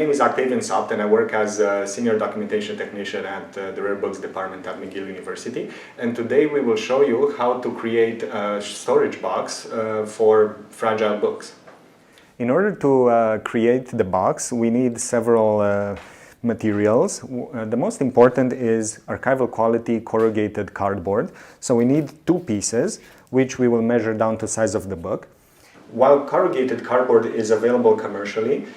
name is Octavian Sopt and I work as a Senior Documentation Technician at the Rare Books Department at McGill University. And today we will show you how to create a storage box for fragile books. In order to create the box, we need several materials. The most important is archival quality corrugated cardboard. So we need 2 pieces, which we will measure down to size of the book. While corrugated cardboard is available commercially,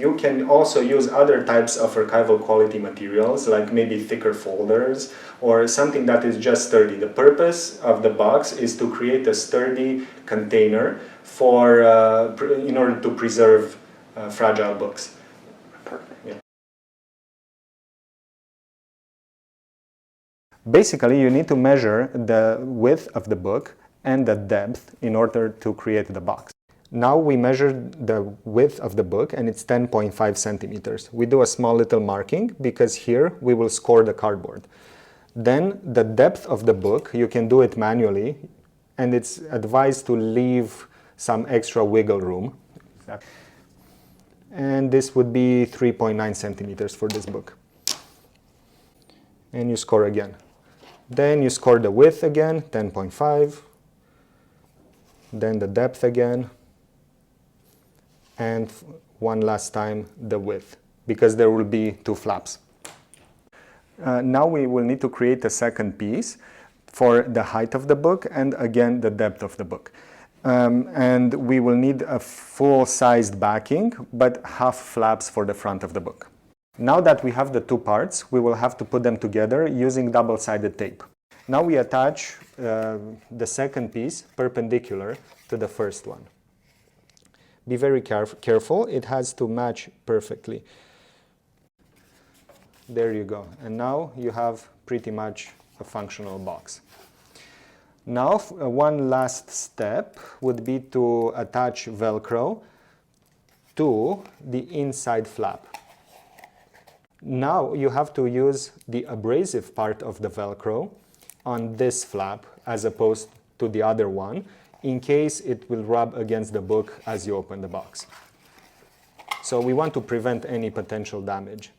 you can also use other types of archival quality materials, like maybe thicker folders or something that is just sturdy. The purpose of the box is to create a sturdy container for, in order to preserve fragile books. Perfect. Yeah. Basically, you need to measure the width of the book and the depth in order to create the box. Now we measure the width of the book and it's 10.5 centimeters. We do a small little marking because here we will score the cardboard. Then the depth of the book, you can do it manually and it's advised to leave some extra wiggle room. And this would be 3.9 centimeters for this book. And you score again. Then you score the width again, 10.5. Then the depth again, and one last time the width, because there will be 2 flaps. Now we will need to create a second piece for the height of the book and again the depth of the book. And we will need a full-sized backing, but half flaps for the front of the book. Now that we have the 2 parts, we will have to put them together using double-sided tape. Now we attach the second piece perpendicular to the first one. Be very careful, it has to match perfectly. There you go. And now you have pretty much a functional box. Now one last step would be to attach Velcro to the inside flap. Now you have to use the abrasive part of the Velcro on this flap as opposed to the other one, in case it will rub against the book as you open the box. So we want to prevent any potential damage.